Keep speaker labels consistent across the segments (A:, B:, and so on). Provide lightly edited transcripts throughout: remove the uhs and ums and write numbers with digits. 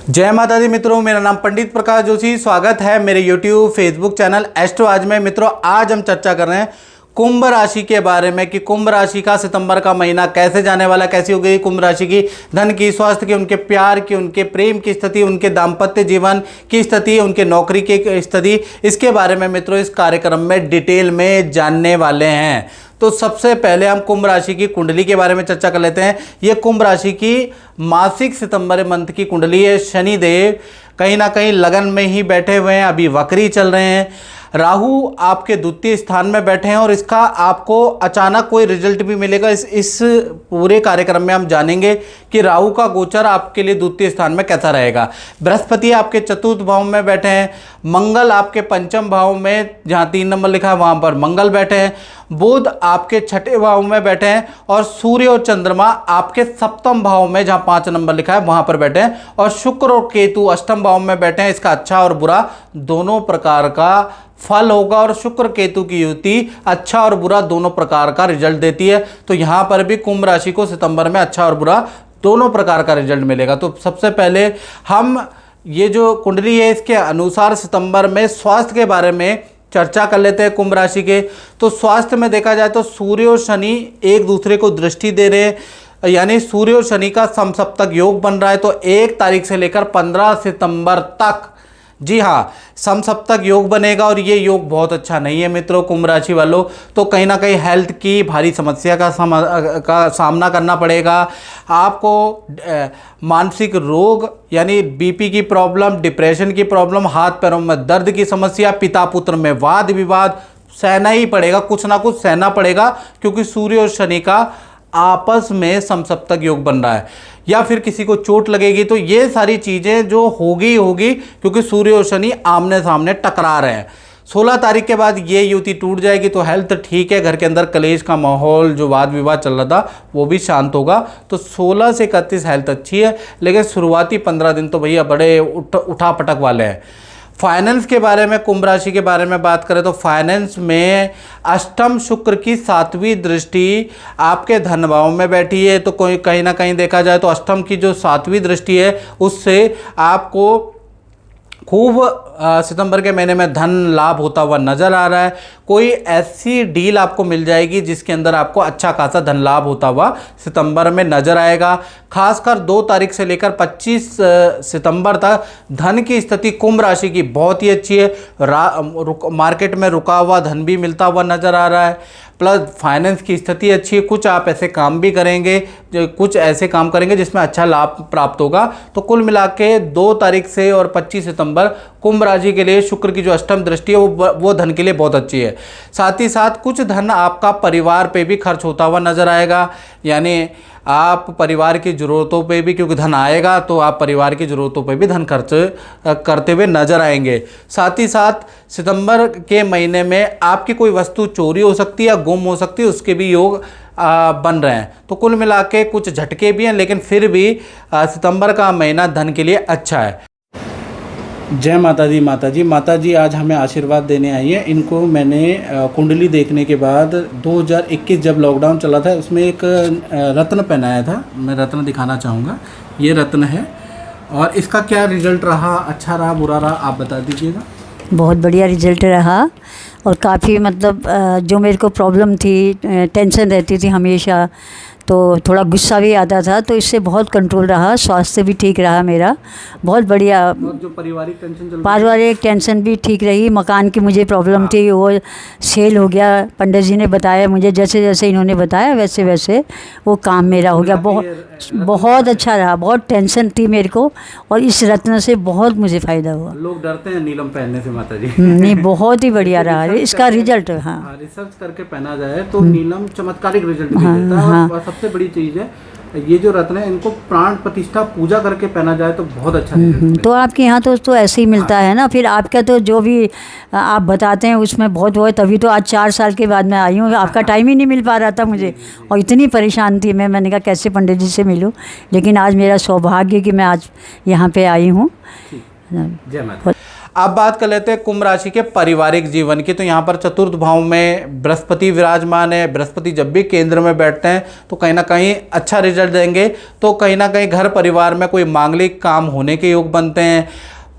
A: जय माता दी मित्रों, मेरा नाम पंडित प्रकाश जोशी। स्वागत है मेरे YouTube फेसबुक चैनल एस्ट्रो आज में। मित्रों, आज हम चर्चा कर रहे हैं कुंभ राशि के बारे में कि कुंभ राशि का सितंबर का महीना कैसे जाने वाला, कैसी होगी कुंभ राशि की धन की, स्वास्थ्य की, उनके प्यार की, उनके प्रेम की स्थिति, उनके दाम्पत्य जीवन की स्थिति, उनके नौकरी की स्थिति, इसके बारे में मित्रों इस कार्यक्रम में डिटेल में जानने वाले हैं। तो सबसे पहले हम कुंभ राशि की कुंडली के बारे में चर्चा कर लेते हैं। ये कुंभ राशि की मासिक सितंबर मंथ की कुंडली है। शनिदेव कहीं ना कहीं लगन में ही बैठे हुए हैं, अभी वक्री चल रहे हैं। राहु आपके द्वितीय स्थान में बैठे हैं और इसका आपको अचानक कोई रिजल्ट भी मिलेगा। इस पूरे कार्यक्रम में हम जानेंगे कि राहु का गोचर आपके लिए द्वितीय स्थान में कैसा रहेगा। बृहस्पति आपके चतुर्थ भाव में बैठे हैं। मंगल आपके पंचम भाव में, जहाँ 3 नंबर लिखा है वहाँ पर मंगल बैठे हैं। बुध आपके छठे भाव में बैठे हैं और सूर्य और चंद्रमा आपके सप्तम भाव में, जहाँ 5 नंबर लिखा है वहाँ पर बैठे हैं। और शुक्र और केतु अष्टम भाव में बैठे हैं। इसका अच्छा और बुरा दोनों प्रकार का फल होगा और शुक्र केतु की युति अच्छा और बुरा दोनों प्रकार का रिजल्ट देती है। तो यहाँ पर भी कुंभ राशि को सितंबर में अच्छा और बुरा दोनों प्रकार का रिजल्ट मिलेगा। तो सबसे पहले हम ये जो कुंडली है इसके अनुसार सितंबर में स्वास्थ्य के बारे में चर्चा कर लेते हैं कुंभ राशि के। तो स्वास्थ्य में देखा जाए तो सूर्य और शनि एक दूसरे को दृष्टि दे रहे हैं, यानी सूर्य और शनि का समसप्तक योग बन रहा है। तो 1 तारीख से लेकर 15 सितंबर तक, जी हाँ, समसप्तक योग बनेगा और ये योग बहुत अच्छा नहीं है मित्रों कुंभ राशि वालों। तो कहीं ना कहीं हेल्थ की भारी समस्या का सामना करना पड़ेगा आपको। मानसिक रोग यानी बीपी की प्रॉब्लम, डिप्रेशन की प्रॉब्लम, हाथ पैरों में दर्द की समस्या, पिता पुत्र में वाद विवाद सहना ही पड़ेगा, कुछ ना कुछ सहना पड़ेगा, क्योंकि सूर्य और शनि का आपस में समसप्तक योग बन रहा है। या फिर किसी को चोट लगेगी, तो ये सारी चीज़ें जो होगी क्योंकि सूर्य और शनि आमने सामने टकरा रहे हैं। 16 तारीख के बाद ये युति टूट जाएगी। तो हेल्थ ठीक है, घर के अंदर कलेश का माहौल, जो वाद विवाद चल रहा था वो भी शांत होगा। तो 16 से 31 हेल्थ अच्छी है, लेकिन शुरुआती 15 दिन तो भैया बड़े उठा पटक वाले हैं। फाइनेंस के बारे में, कुंभ राशि के बारे में बात करें तो फाइनेंस में अष्टम शुक्र की 7वीं दृष्टि आपके धन भाव में बैठी है। तो कोई कहीं ना कहीं देखा जाए तो अष्टम की जो 7वीं दृष्टि है उससे आपको खूब सितंबर के महीने में धन लाभ होता हुआ नजर आ रहा है। कोई ऐसी डील आपको मिल जाएगी जिसके अंदर आपको अच्छा खासा धन लाभ होता हुआ सितंबर में नजर आएगा। खासकर 2 तारीख से लेकर 25 सितंबर तक धन की स्थिति कुंभ राशि की बहुत ही अच्छी है। मार्केट में रुका हुआ धन भी मिलता हुआ नजर आ रहा है, प्लस फाइनेंस की स्थिति अच्छी है। कुछ आप ऐसे काम भी करेंगे, कुछ ऐसे काम करेंगे जिसमें अच्छा लाभ प्राप्त होगा। तो कुल मिला के 2 तारीख से और 25 सितंबर कुंभ राशि के लिए शुक्र की जो अष्टम दृष्टि है वो धन के लिए बहुत अच्छी है। साथ ही साथ कुछ धन आपका परिवार पे भी खर्च होता हुआ नजर आएगा, यानी आप परिवार की ज़रूरतों पे भी, क्योंकि धन आएगा तो आप परिवार की ज़रूरतों पे भी धन खर्च करते हुए नजर आएंगे। साथ ही साथ सितंबर के महीने में आपकी कोई वस्तु चोरी हो सकती है या गुम हो सकती है, उसके भी योग बन रहे हैं। तो कुल मिला के कुछ झटके भी हैं, लेकिन फिर भी सितंबर का महीना धन के लिए अच्छा है। जय माता दी। माता जी आज हमें आशीर्वाद देने आई है। इनको मैंने कुंडली देखने के बाद 2021 जब लॉकडाउन चला था उसमें एक रत्न पहनाया था। मैं रत्न दिखाना चाहूँगा। ये रत्न है और इसका क्या रिजल्ट रहा, अच्छा रहा बुरा रहा, आप बता दीजिएगा।
B: बहुत बढ़िया रिजल्ट रहा और काफ़ी मतलब जो मेरे को प्रॉब्लम थी, टेंशन रहती थी हमेशा, तो थोड़ा गुस्सा भी आता था, तो इससे बहुत कंट्रोल रहा। स्वास्थ्य भी ठीक रहा मेरा, बहुत बढ़िया।
A: और जो
B: पारिवारिक टेंशन भी ठीक रही। मकान की मुझे प्रॉब्लम थी, वो सेल हो गया। पंडित जी ने बताया मुझे, जैसे जैसे इन्होंने बताया वैसे वैसे वो काम मेरा हो गया। बहुत अच्छा रहा। बहुत टेंशन थी मेरे को और इस रत्न से बहुत मुझे फ़ायदा हुआ।
A: लोग डरते हैं नीलम पहनने से माता जी।
B: नहीं, बहुत ही बढ़िया रहा इसका रिजल्ट। हाँ,
A: रिसर्च करके पहना जाए तो नीलम चमत्कारिक रिजल्ट भी देता है। और सबसे बड़ी चीज़ है ये जो रत्न है, इनको प्राण प्रतिष्ठा पूजा करके पहना जाए तो बहुत अच्छा रिजल्ट।
B: तो आपके यहाँ तो ऐसे ही मिलता है ना। फिर आपका तो जो भी आप बताते हैं उसमें बहुत वो है। तभी तो आज 4 साल के बाद मैं आई हूँ। आपका टाइम ही नहीं मिल पा रहा था मुझे और इतनी परेशान थी मैंने कहा कैसे पंडित जी से मिलूँ, लेकिन आज मेरा सौभाग्य कि मैं आज यहाँ पे आई हूँ।
A: जय माता। अब बात कर लेते हैं कुंभ राशि के पारिवारिक जीवन की। तो यहाँ पर चतुर्थ भाव में बृहस्पति विराजमान है। बृहस्पति जब भी केंद्र में बैठते हैं तो कहीं ना कहीं अच्छा रिजल्ट देंगे। तो कहीं ना कहीं घर परिवार में कोई मांगलिक काम होने के योग बनते हैं।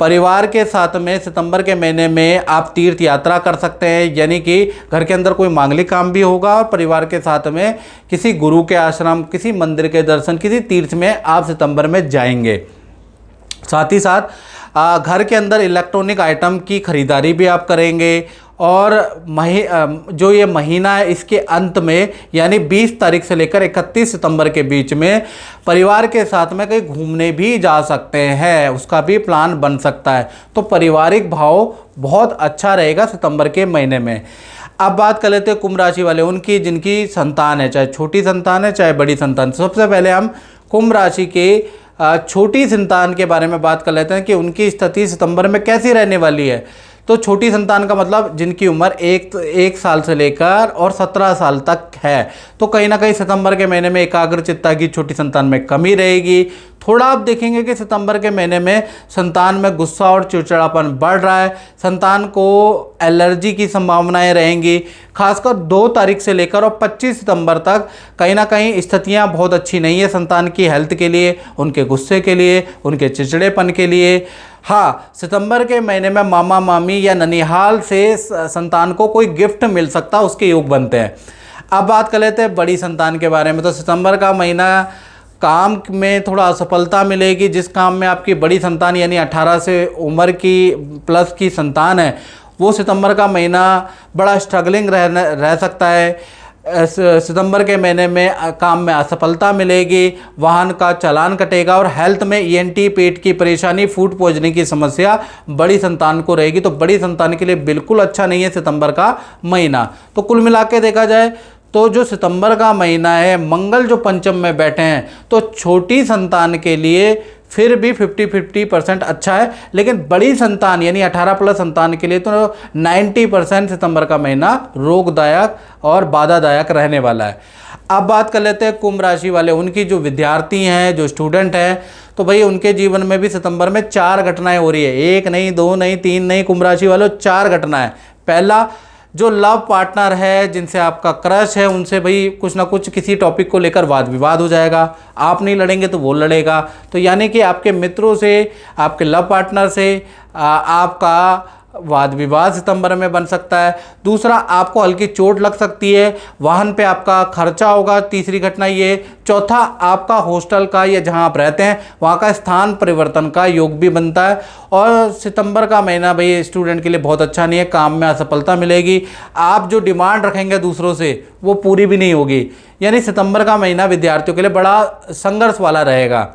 A: परिवार के साथ में सितंबर के महीने में आप तीर्थ यात्रा कर सकते हैं, यानी कि घर के अंदर कोई मांगलिक काम भी होगा और परिवार के साथ में किसी गुरु के आश्रम, किसी मंदिर के दर्शन, किसी तीर्थ में आप सितंबर में जाएंगे। साथ ही साथ घर के अंदर इलेक्ट्रॉनिक आइटम की खरीदारी भी आप करेंगे। और जो ये महीना है इसके अंत में यानी 20 तारीख से लेकर 31 सितंबर के बीच में परिवार के साथ में कहीं घूमने भी जा सकते हैं, उसका भी प्लान बन सकता है। तो पारिवारिक भाव बहुत अच्छा रहेगा सितंबर के महीने में। अब बात कर लेते हैं कुंभ राशि वाले उनकी जिनकी संतान है, चाहे छोटी संतान है चाहे बड़ी संतान। सबसे पहले हम कुंभ राशि के छोटी संतान के बारे में बात कर लेते हैं कि उनकी स्थिति सितंबर में कैसी रहने वाली है। तो छोटी संतान का मतलब जिनकी उम्र एक साल से लेकर और 17 साल तक है। तो कहीं ना कहीं सितंबर के महीने में एकाग्रचित्ता की छोटी संतान में कमी रहेगी। थोड़ा आप देखेंगे कि सितंबर के महीने में संतान में गुस्सा और चिड़चिड़ापन बढ़ रहा है। संतान को एलर्जी की संभावनाएं रहेंगी। खासकर 2 तारीख से लेकर और 25 सितंबर तक कहीं ना कहीं स्थितियां बहुत अच्छी नहीं है संतान की हेल्थ के लिए, उनके गुस्से के लिए, उनके चिड़चिड़ेपन के लिए। हाँ, सितंबर के महीने में मामा मामी या ननिहाल से संतान को कोई गिफ्ट मिल सकता है, उसके योग बनते हैं। अब बात कर लेते हैं बड़ी संतान के बारे में। तो सितंबर का महीना काम में थोड़ा असफलता मिलेगी। जिस काम में आपकी बड़ी संतान यानी 18 से उम्र की प्लस की संतान है, वो सितंबर का महीना बड़ा स्ट्रगलिंग रह सकता है। सितंबर के महीने में काम में असफलता मिलेगी, वाहन का चालान कटेगा और हेल्थ में ईएनटी, पेट की परेशानी, फूड पॉइजनिंग की समस्या बड़ी संतान को रहेगी। तो बड़ी संतान के लिए बिल्कुल अच्छा नहीं है सितंबर का महीना। तो कुल मिला के देखा जाए तो जो सितंबर का महीना है, मंगल जो पंचम में बैठे हैं, तो छोटी संतान के लिए फिर भी 50-50% अच्छा है। लेकिन बड़ी संतान यानी 18 प्लस संतान के लिए तो 90% सितंबर का महीना रोगदायक और बाधादायक रहने वाला है। अब बात कर लेते हैं कुंभ राशि वाले उनकी जो विद्यार्थी हैं, जो स्टूडेंट हैं। तो भाई उनके जीवन में भी सितंबर में 4 घटनाएं हो रही है। 1 नहीं, 2 नहीं, 3 नहीं, कुंभ राशि वालों 4 घटनाएं। पहला, जो लव पार्टनर है, जिनसे आपका क्रश है, उनसे भाई कुछ ना कुछ किसी टॉपिक को लेकर वाद विवाद हो जाएगा। आप नहीं लड़ेंगे तो वो लड़ेगा। तो यानी कि आपके मित्रों से, आपके लव पार्टनर से आपका वाद विवाद सितंबर में बन सकता है। दूसरा, आपको हल्की चोट लग सकती है, वाहन पे आपका खर्चा होगा। तीसरी घटना ये। चौथा, आपका हॉस्टल का या जहां आप रहते हैं वहां का स्थान परिवर्तन का योग भी बनता है। और सितंबर का महीना भाई स्टूडेंट के लिए बहुत अच्छा नहीं है, काम में असफलता मिलेगी। आप जो डिमांड रखेंगे दूसरों से वो पूरी भी नहीं होगी। यानी सितंबर का महीना विद्यार्थियों के लिए बड़ा संघर्ष वाला रहेगा।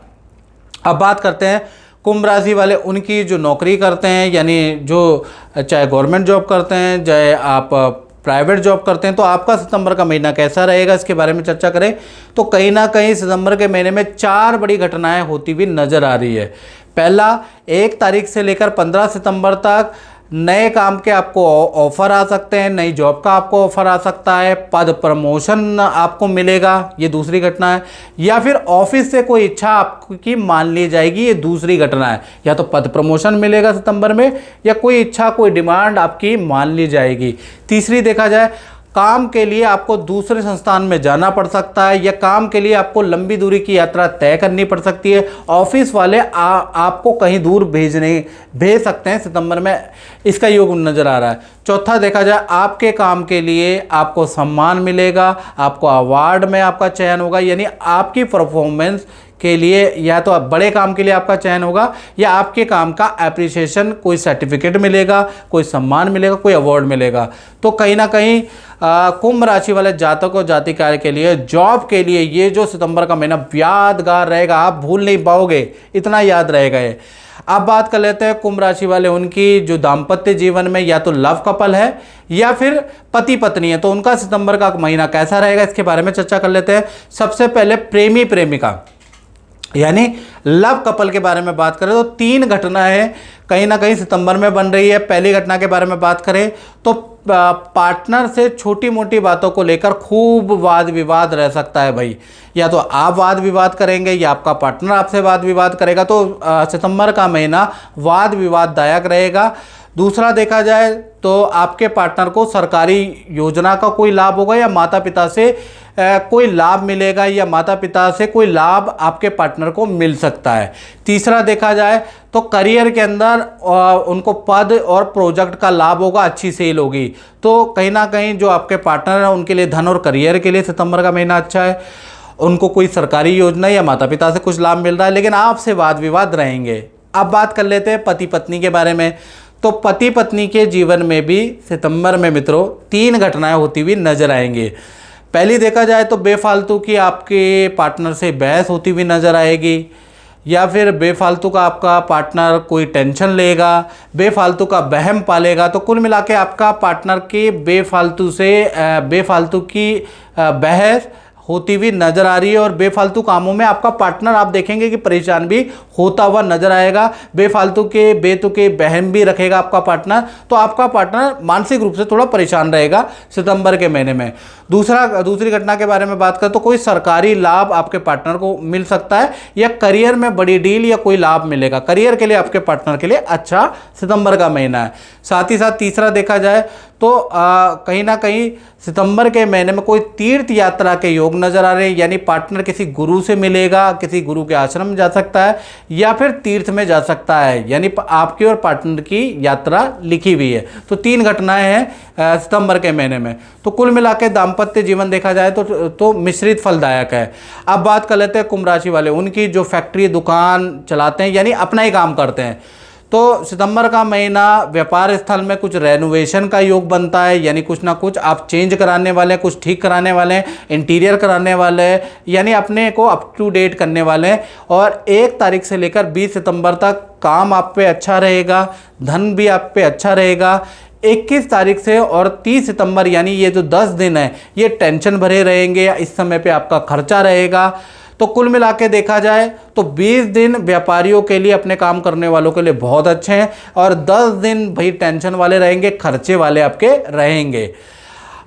A: अब बात करते हैं कुंभ राशि वाले उनकी जो नौकरी करते हैं, यानी जो चाहे गवर्नमेंट जॉब करते हैं चाहे आप प्राइवेट जॉब करते हैं, तो आपका सितंबर का महीना कैसा रहेगा इसके बारे में चर्चा करें। तो कहीं ना कहीं सितंबर के महीने में 4 बड़ी घटनाएं होती हुई नजर आ रही है। पहला, 1 तारीख से लेकर 15 सितंबर तक नए काम के आपको ऑफर आ सकते हैं, नई जॉब का आपको ऑफर आ सकता है, पद प्रमोशन आपको मिलेगा, ये दूसरी घटना है। या फिर ऑफिस से कोई इच्छा आपकी मान ली जाएगी, ये दूसरी घटना है। या तो पद प्रमोशन मिलेगा सितंबर में या कोई इच्छा, कोई डिमांड आपकी मान ली जाएगी। तीसरी देखा जाए, काम के लिए आपको दूसरे संस्थान में जाना पड़ सकता है या काम के लिए आपको लंबी दूरी की यात्रा तय करनी पड़ सकती है। ऑफिस वाले आपको कहीं दूर भेज सकते हैं सितंबर में, इसका योग नज़र आ रहा है। चौथा देखा जाए, आपके काम के लिए आपको सम्मान मिलेगा, आपको अवार्ड में आपका चयन होगा, यानी आपकी परफॉर्मेंस के लिए या तो बड़े काम के लिए आपका चयन होगा या आपके काम का एप्रिसिएशन, कोई सर्टिफिकेट मिलेगा, कोई सम्मान मिलेगा, कोई अवार्ड मिलेगा। तो कहीं ना कहीं कुंभ राशि वाले जातक और जातिकार के लिए, जॉब के लिए ये जो सितंबर का महीना यादगार रहेगा, आप भूल नहीं पाओगे, इतना याद रहेगा ये। अब बात कर लेते हैं कुंभ राशि वाले उनकी जो दाम्पत्य जीवन में या तो लव कपल है या फिर पति पत्नी है, तो उनका सितंबर का महीना कैसा रहेगा इसके बारे में चर्चा कर लेते हैं। सबसे पहले प्रेमी प्रेमिका, यानी लव कपल के बारे में बात करें तो 3 घटनाएं कहीं ना कहीं सितंबर में बन रही है। पहली घटना के बारे में बात करें तो पार्टनर से छोटी मोटी बातों को लेकर खूब वाद विवाद रह सकता है भाई। या तो आप वाद विवाद करेंगे या आपका पार्टनर आपसे वाद विवाद करेगा। तो सितंबर का महीना वाद विवाददायक रहेगा। दूसरा देखा जाए तो आपके पार्टनर को सरकारी योजना का कोई लाभ होगा या माता पिता से कोई लाभ मिलेगा या माता पिता से कोई लाभ आपके पार्टनर को मिल सकता है। तीसरा देखा जाए तो करियर के अंदर उनको पद और प्रोजेक्ट का लाभ होगा, अच्छी सेल होगी। तो कहीं ना कहीं जो आपके पार्टनर हैं उनके लिए धन और करियर के लिए सितंबर का महीना अच्छा है। उनको कोई सरकारी योजना या माता पिता से कुछ लाभ मिल रहा है, लेकिन आपसे वाद विवाद रहेंगे। अब बात कर लेते हैं पति पत्नी के बारे में। तो पति पत्नी के जीवन में भी सितंबर में मित्रों 3 घटनाएं होती हुई नजर आएंगी। पहली देखा जाए तो बेफालतू की आपके पार्टनर से बहस होती हुई नजर आएगी, या फिर बेफालतू का आपका पार्टनर कोई टेंशन लेगा, बेफालतू का वहम पालेगा। तो कुल मिला के आपका पार्टनर के बेफालतू की बहस होती हुई नज़र आ रही है। और बेफालतू कामों में आपका पार्टनर आप देखेंगे कि परेशान भी होता हुआ नज़र आएगा। बेफालतू के बेतुके बहम भी रखेगा आपका पार्टनर। तो आपका पार्टनर मानसिक रूप से थोड़ा परेशान रहेगा सितंबर के महीने में। दूसरी घटना के बारे में बात करें तो कोई सरकारी लाभ आपके पार्टनर को मिल सकता है या करियर में बड़ी डील या कोई लाभ मिलेगा। करियर के लिए आपके पार्टनर के लिए अच्छा सितंबर का महीना है। साथ ही साथ तीसरा देखा जाए तो कहीं ना कहीं सितंबर के महीने में कोई तीर्थ यात्रा के योग नजर आ रहे हैं। यानी पार्टनर किसी गुरु से मिलेगा, किसी गुरु के आश्रम में जा सकता है या फिर तीर्थ में जा सकता है। यानी आपकी और पार्टनर की यात्रा लिखी हुई है। तो 3 घटनाएं हैं सितंबर के महीने में। तो कुल मिला के दाम्पत्य जीवन देखा जाए तो मिश्रित फलदायक है। अब बात कर लेते हैं कुंभ राशि वाले, उनकी जो फैक्ट्री दुकान चलाते हैं यानी अपना ही काम करते हैं। तो सितंबर का महीना व्यापार स्थल में कुछ रेनोवेशन का योग बनता है। यानी कुछ ना कुछ आप चेंज कराने वाले हैं, कुछ ठीक कराने वाले हैं, इंटीरियर कराने वाले हैं, यानी अपने को अप टू डेट करने वाले हैं। और 1 तारीख से लेकर 20 सितंबर तक काम आप पे अच्छा रहेगा, धन भी आप पे अच्छा रहेगा। 21 तारीख से और 30 सितंबर यानी ये जो 10 दिन है ये टेंशन भरे रहेंगे। इस समय पे आपका खर्चा रहेगा। तो कुल मिला के देखा जाए तो 20 दिन व्यापारियों के लिए, अपने काम करने वालों के लिए बहुत अच्छे हैं। और 10 दिन भाई टेंशन वाले रहेंगे, खर्चे वाले आपके रहेंगे।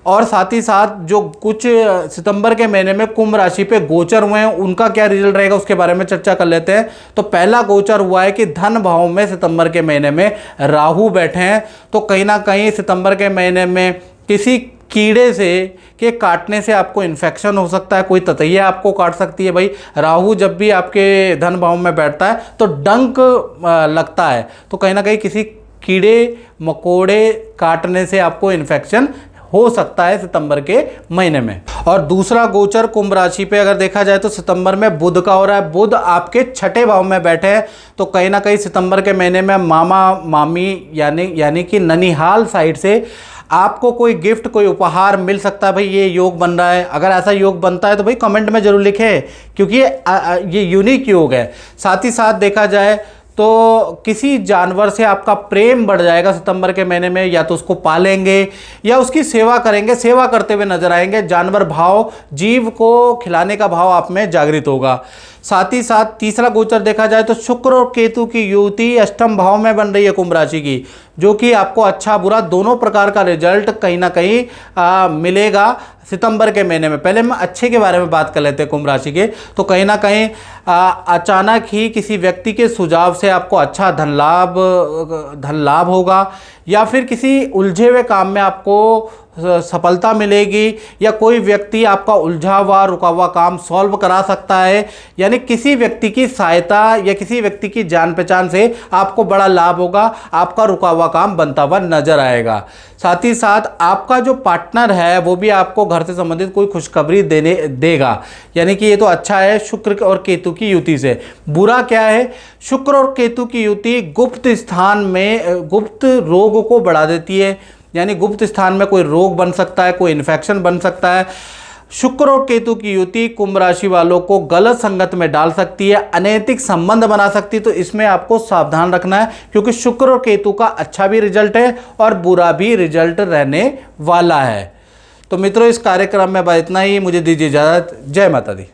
A: और साथ ही साथ जो कुछ सितंबर के महीने में कुंभ राशि पे गोचर हुए हैं उनका क्या रिजल्ट रहेगा उसके बारे में चर्चा कर लेते हैं। तो पहला गोचर हुआ है कि धन भाव में सितंबर के महीने में राहु बैठे हैं। तो कहीं ना कहीं सितंबर के महीने में किसी कीड़े से के काटने से आपको इन्फेक्शन हो सकता है, कोई ततैया आपको काट सकती है। भाई राहु जब भी आपके धन भाव में बैठता है तो डंक लगता है। तो कहीं ना कहीं किसी कीड़े मकोड़े काटने से आपको इन्फेक्शन हो सकता है सितंबर के महीने में। और दूसरा गोचर कुंभ राशि पे अगर देखा जाए तो सितंबर में बुध का हो रहा है। बुध आपके 6ठे भाव में बैठे हैं। तो कहीं ना कहीं सितंबर के महीने में मामा मामी यानी कि ननिहाल साइड से आपको कोई गिफ्ट, कोई उपहार मिल सकता है। भाई ये योग बन रहा है। अगर ऐसा योग बनता है तो भाई कमेंट में जरूर लिखें, क्योंकि ये यूनिक योग है। साथ ही साथ देखा जाए तो किसी जानवर से आपका प्रेम बढ़ जाएगा सितंबर के महीने में। या तो उसको पालेंगे या उसकी सेवा करेंगे, सेवा करते हुए नजर आएंगे। जानवर भाव, जीव को खिलाने का भाव आप में जागृत होगा। साथ ही साथ तीसरा गोचर देखा जाए तो शुक्र और केतु की युति 8म भाव में बन रही है कुंभ राशि की, जो कि आपको अच्छा बुरा दोनों प्रकार का रिजल्ट कहीं ना कहीं मिलेगा सितंबर के महीने में। पहले हम अच्छे के बारे में बात कर लेते हैं कुंभ राशि के। तो कहीं ना कहीं अचानक ही किसी व्यक्ति के सुझाव से आपको अच्छा धन लाभ होगा, या फिर किसी उलझे हुए काम में आपको सफलता मिलेगी, या कोई व्यक्ति आपका उलझा हुआ रुका हुआ काम सॉल्व करा सकता है। यानी किसी व्यक्ति की सहायता या किसी व्यक्ति की जान पहचान से आपको बड़ा लाभ होगा, आपका रुका हुआ काम बनता हुआ नजर आएगा। साथ ही साथ आपका जो पार्टनर है वो भी आपको घर से संबंधित कोई खुशखबरी देगा। यानी कि ये तो अच्छा है शुक्र और केतु की युति से। बुरा क्या है? शुक्र और केतु की युति गुप्त स्थान में गुप्त रोग को बढ़ा देती है। यानी गुप्त स्थान में कोई रोग बन सकता है, कोई इन्फेक्शन बन सकता है। शुक्र और केतु की युति कुंभ राशि वालों को गलत संगत में डाल सकती है, अनैतिक संबंध बना सकती है। तो इसमें आपको सावधान रखना है, क्योंकि शुक्र और केतु का अच्छा भी रिजल्ट है और बुरा भी रिजल्ट रहने वाला है। तो मित्रों, इस कार्यक्रम में बस इतना ही। मुझे दीजिए इजाजत। जय माता दी।